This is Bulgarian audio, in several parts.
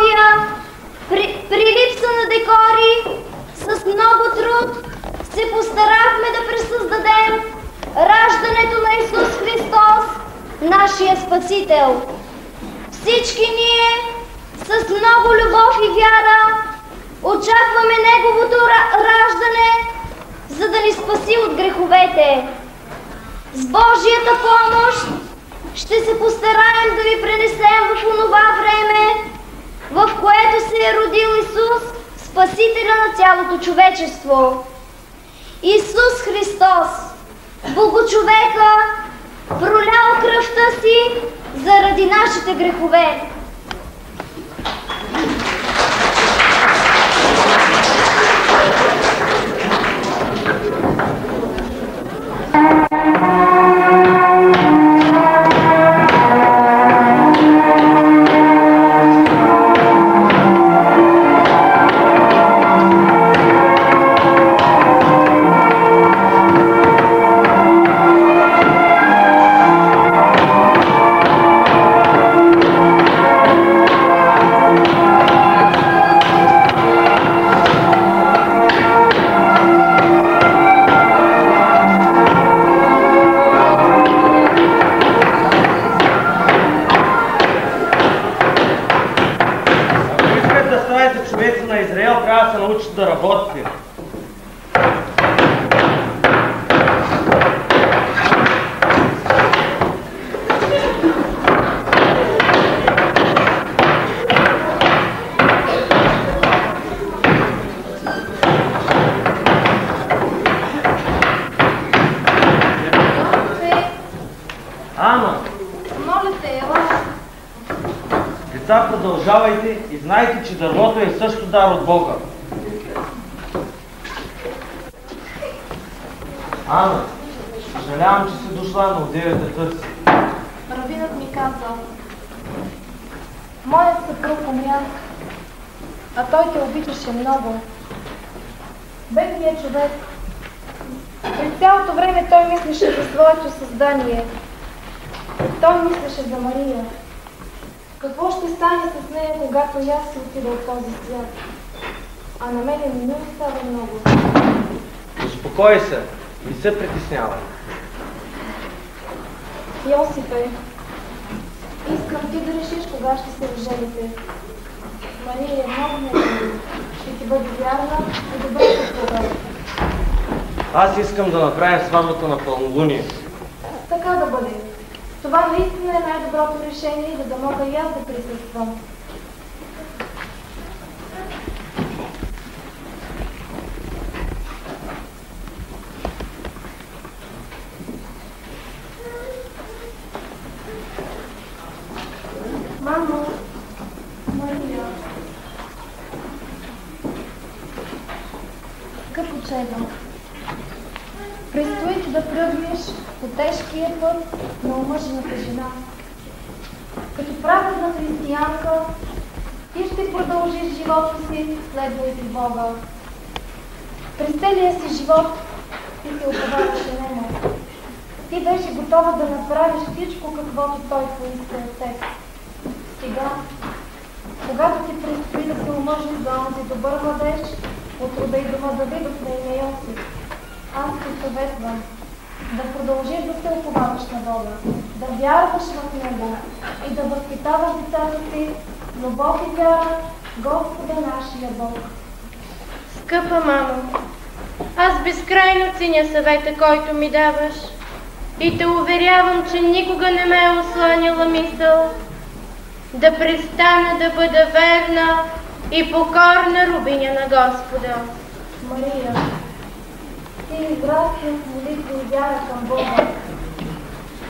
условия, при липса на декори, с много труд се постарахме да пресъздадем раждането на Исус Христос, нашия Спасител. Всички ние с много любов и вяра очакваме Неговото раждане, за да ни спаси от греховете. С Божията помощ ще се постараем да ви пренесем в онова време, в което се е родил Исус, Спасителя на цялото човечество. Исус Христос, Богочовека, пролял кръвта си заради нашите грехове. Да работите. Ана! Моля те, ела. Деца, продължавайте и знайте, че дървото е също дар от Бога. Ана, съжалявам, че си дошла, но одеве те търси. Равинът ми казал: моят съпруг умря, а той те обичаше много. Бедният човек. През цялото време той мислеше за своето създание. Той мислеше за Мария. Какво ще стане с нея, когато и аз си отида от този свят? А на мене не ми остава много. Успокой се, не се притеснявай. Йосифе, искам ти да решиш кога ще се ожените. Мария е много невинна. Ще ти бъде вярна и добра съпруга. Аз искам да направим сватбата на пълнолуние. Така да бъде. Това наистина е най-доброто решение, за да мога и аз да присъствам. Мамо, Мария, скъпо чедо, предстои ти да тръгнеш по тежкия път на омъжената жена. Като праведна християнка, ти ще продължиш живота си, следвайки Бога. През целия си живот ти се уповаваше Нему. Ти беше готова да направиш всичко, каквото Той поиска от теб. Сега, когато ти предстои да се омъжиш за онзи добър младеж от рода и дома Давидов на име Йосиф, аз те съветвам да продължиш да се уповаваш на Бога, да вярваш в Него и да възпитаваш децата си с любов и вяра Господа нашия Бог. Скъпа мамо, аз безкрайно ценя съвета, който ми даваш и те уверявам, че никога не ме е осланяла мисъл да престана да бъда верна и покорна рабиня на Господа. Мария, ти израсти в молитва и вяра към Бога.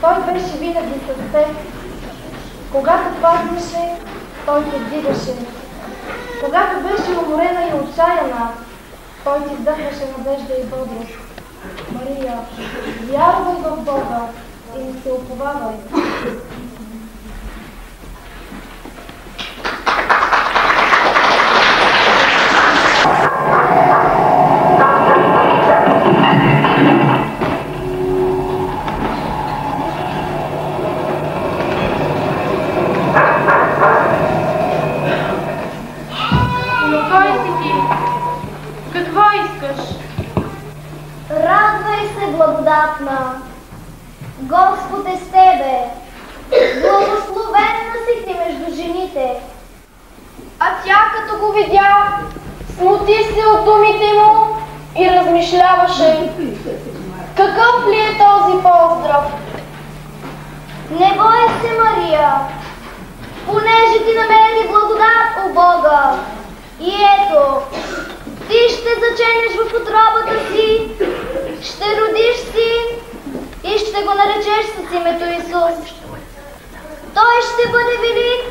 Той беше винаги с теб. Когато паднеше, Той те вдигаше. Когато беше уморена и отчаяна, Той ти вдъхваше надежда и бодрост. Мария, вярвай в Бога и не се уповавай. Кой си ти? Какво искаш? Радвай се, благодатна! Господ е с тебе! Благословенна си ти между жените! А тя, като го видя, смути се от думите му и размишляваше. Какъв ли е този поздрав? Не бой се, Мария, понеже ти намери благодат у Бога. И ето, ти ще заченеш в утробата си, ще родиш син и ще го наречеш с името Исус. Той ще бъде велик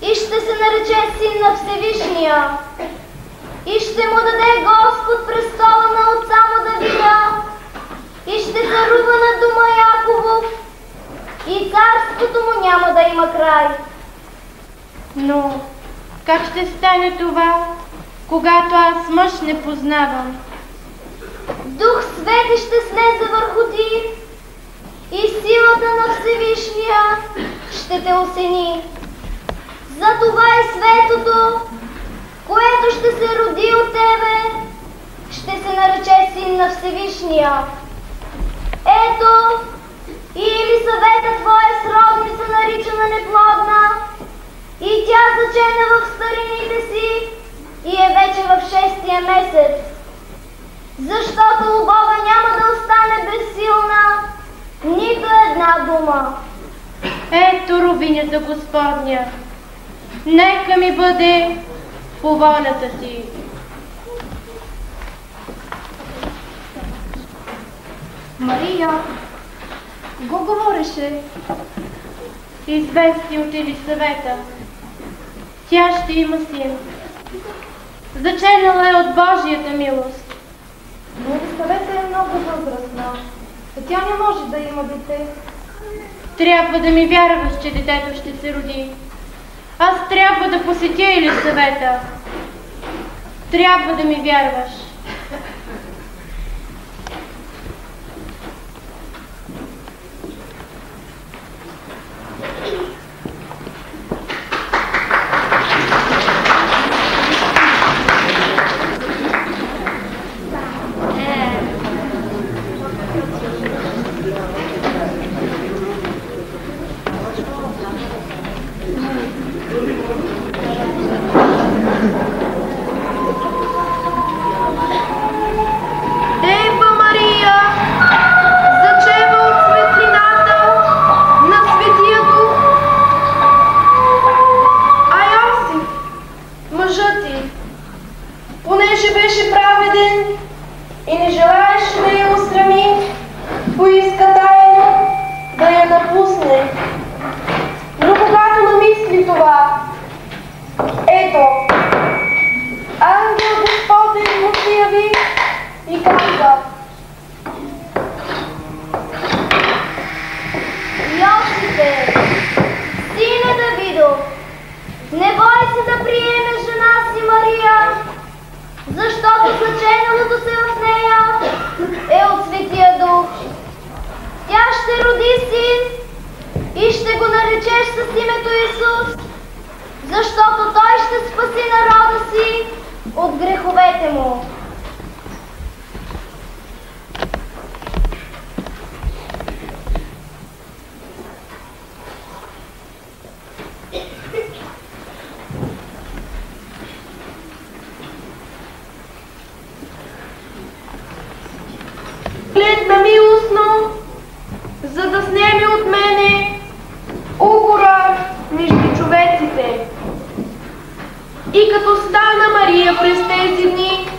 и ще се нарече син на Всевишния. И ще му даде Господ престола на отца му Давида и ще царува над дома Яковов и царството му няма да има край. Но как ще стане това, когато аз мъж не познавам? Дух Свети ще слезе върху ти и силата на Всевишния ще те осени. Затова и светото, което ще се роди от тебе, ще се нарече син на Всевишния. Ето, и Елисавета, твоя сродница, наричана неплодна, и тя зачена в старините си и е вече в 6-тия месец. Защото у Бога няма да остане безсилна нито една дума. Ето ровинята Господня, нека ми бъде по волята ти. Мария, го говореше. Извести от Елисавета. Тя ще има син. Заченала е от Божията милост. Но Елисавета е много възрастна. Тя не може да има дете. Трябва да ми вярваш, че детето ще се роди. Аз трябва да посетя Елисавета. Трябва да ми вярваш. Гледна милостно, за да снеме от мене укора между човеците. И като стана Мария през тези дни,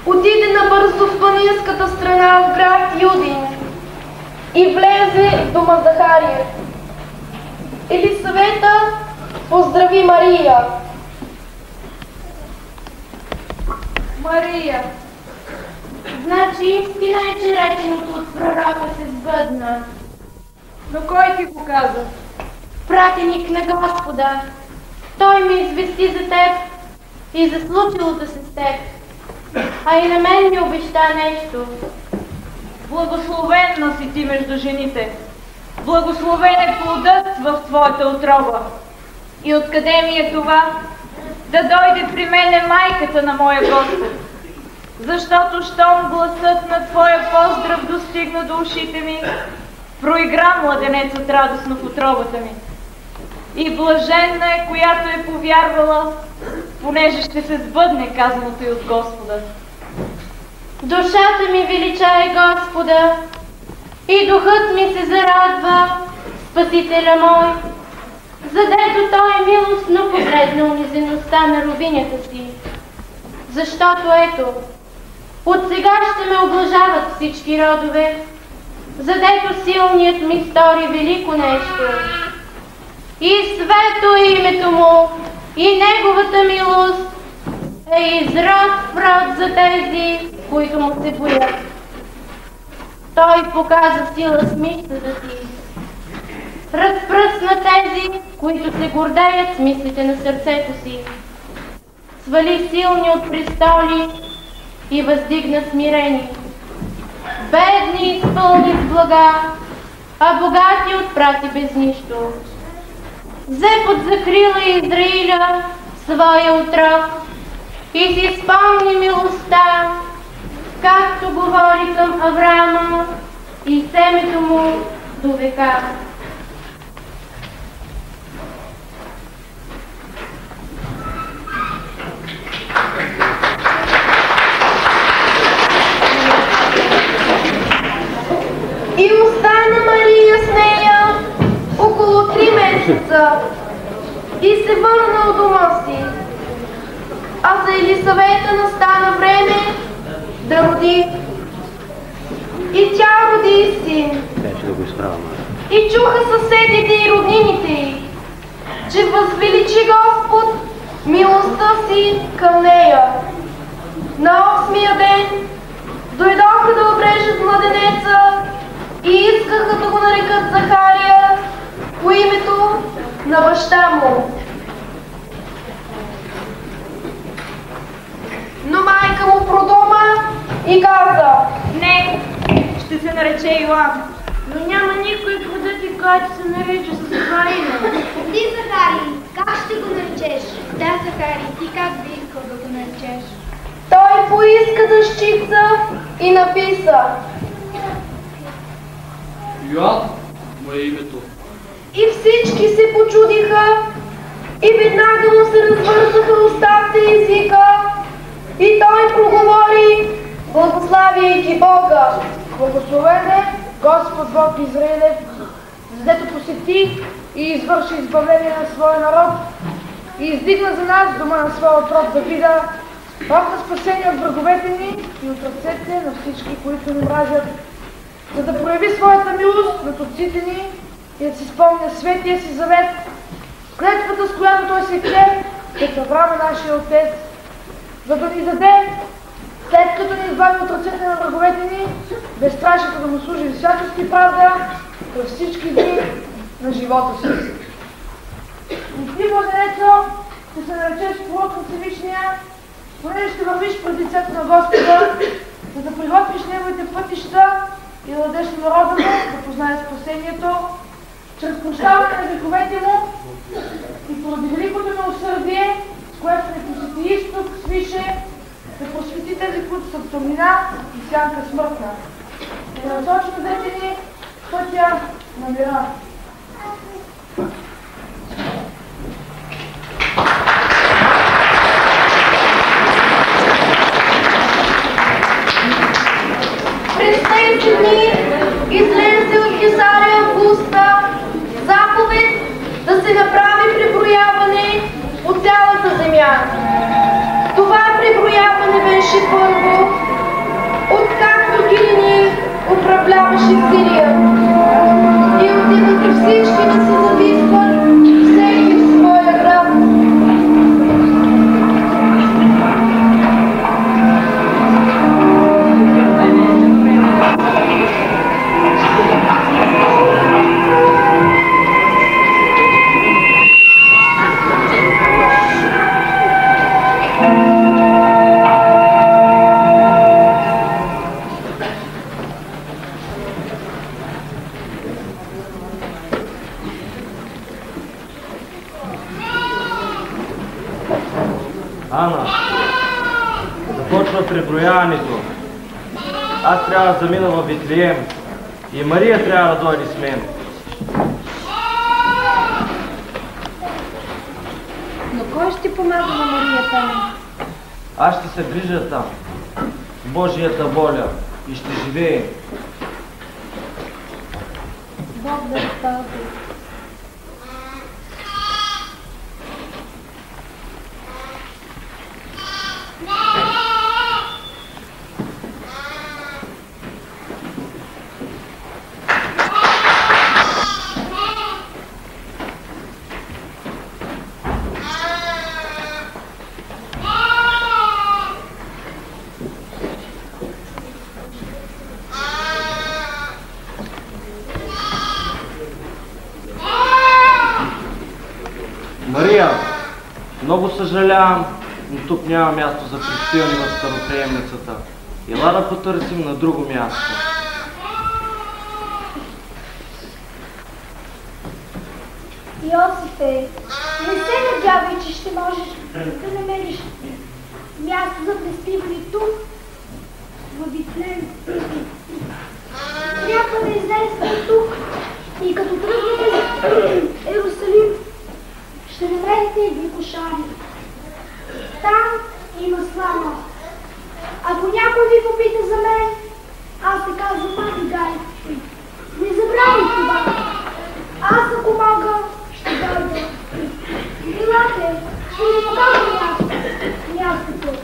отиде набързо в планинската страна в град Юдин и влезе в дома Захария. Елисавета поздрави Мария. Мария, Значи истина е, че реченото от пророка се сбъдна. но кой ти го каза? Пратеник на Господа. Той ме извести за теб и за случилото се с теб. А и на мен ми обеща нещо. Благословенна си ти между жените. Благословен е плодът в твоята утроба. И откъде ми е това? да дойде при мене майката на моя Господ, защото щом гласът на Твоя поздрав достигна до ушите ми, проигра младенецът радостно в утробата ми. И блаженна е, която е повярвала, понеже ще се сбъдне казаното и от Господа. Душата ми величае Господа и духът ми се зарадва, Спасителя мой, задето Той милостно погледна унизеността на робинята си. Защото ето, от сега ще ме облажават всички родове, задето силният ми стори велико нещо. И свето е името му, и неговата милост е изрод в род за тези, които му се боят. Той показа сила с мишцата си, разпръсна тези, които се гордеят с мислите на сърцето си, свали силни от престоли и въздигна смирени. Бедни изпълни с блага, а богати отпрати без нищо. Взе под закрила Израиля своя отрок и си спомни милостта, както говори към Авраама и семето му до века. И остана Мария с нея около 3 месеца и се върна от дома си. А за Елисавета настана време да роди. И тя роди син. И чуха съседите и роднините й, че възвеличи Господ милостта си към нея. На 8-я ден дойдоха да обрежат младенеца и искаха да го нарекат Захария по името на баща му. Но майка му продума и каза: Не, ще се нарече Йоан. Но няма никой в рода ти, който се нарича с това име. Ти, Захарий, как ще го наречеш? Да, Захарий, ти как би искал да го наречеш? Той поиска дъщица и написа: Йоан му е името. И всички се почудиха и веднага му се развързаха устата и езика и той проговори, благославяйки Бога. Благословен е Господ Бог Израилев, задето посети и извърши избавление на своя народ и издигна за нас дома на своя отрок Давида, род на спасение от враговете ни и от ръцете на всички, които ни мразят, за да прояви своята милост над отците ни и да си спомня светия си завет, клетвата, с която той се кле пред Авраама, нашия отец, за да ни даде, след като ни избави от ръцете на враговете ни, безстрашието да му служи всячески правда през всички дни на живота си. И ти, младенецо, ще се наречеш пророк на Всевишния, понеже ще вървиш пред лицето на Господа, за да приготвиш неговите пътища и да дадеш на народа му да познае спасението, чрез прощаване на греховете му и поради великото милосърдие, с което не посети изток, свише, да просвети тези, които са в тъмнина и сянка смъртна. И да насочи надете ни пътя на мира. През тези дни излезе от Кесария Августа заповед да се направи преброяване по цялата земя. Това преброяване беше първо, откакто Кирини управляваше Сирия. И отиваха всички да се записват, всеки в своя град. Ана, започва преброяването. Аз трябва да замина във Витлием и Мария трябва да дойде с мен. Но кой ще помага на Мария там? Аз ще се грижа там, с Божията воля и ще живее. Бог да разпази. Мария, много съжалявам, но тук няма място за кръстилни в староприемницата. Ела да потърсим на друго място. Йосифе, не се надявай, че ще можеш да намериш място за преспиване тук, в Витлеем. Трябва да излезем тук и като тръгнете за Иерусалим, ще намерите едни кошари. Там има слама. Ако някой ви попита за мен, аз се казвам Абигай. Не забравяй това. Аз ако мога, ще дойда. Елате, ще ви покажа мястото.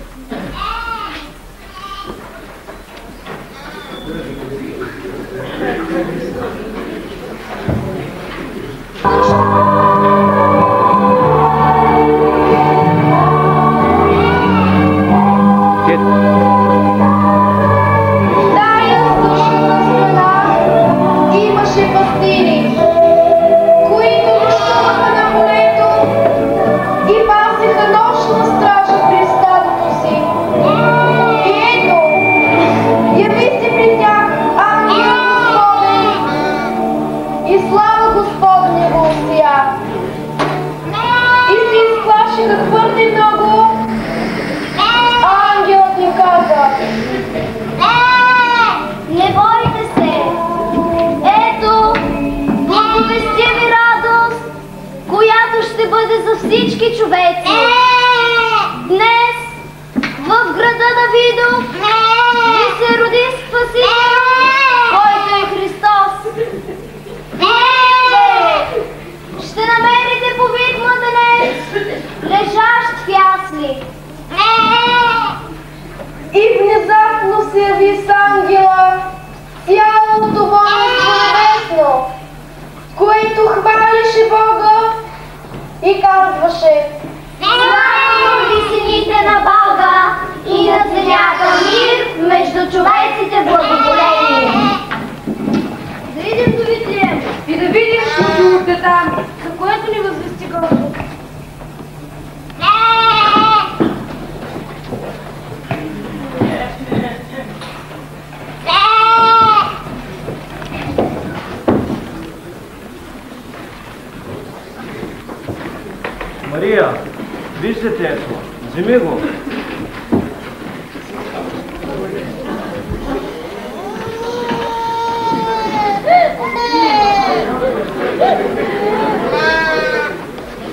Не бойте се! Ето, благовестя ви радост, която ще бъде за всички човеци. Днес в града Давидов ви се роди Спасител, който е Христос. Вие ще намерите повит младенец, лежащ в ясли. И внезапно се яви с ангела цялото воинство небесно, което хвалеше Бога и казваше: Слава ви сините на Бога и на земята мир между човеците благоволение. Да идем до Витлеем и да видим случилото там, за което ни възвести Господ. Мария, виж детето, вземи го.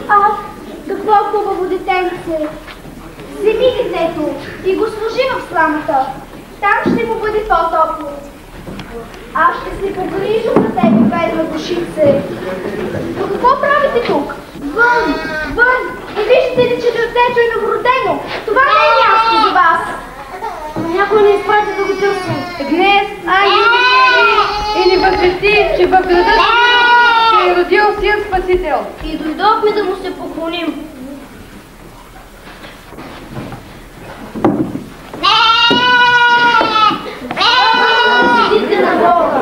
Ах, какво хубаво детенце! Вземи детето и го сложи в сламата. Там ще му бъде по-топло. Аз ще се погрижа за тебе, бедна душице. Но какво правите тук? Вън! Вън! И виждате ли, че детето е новородено? Това не е място за вас. Някой не изпрати да го търсим. Днес ангел и ни възвести, че в града се е родил син Спасител. И дойдохме да му се поклоним. Седите на Бога!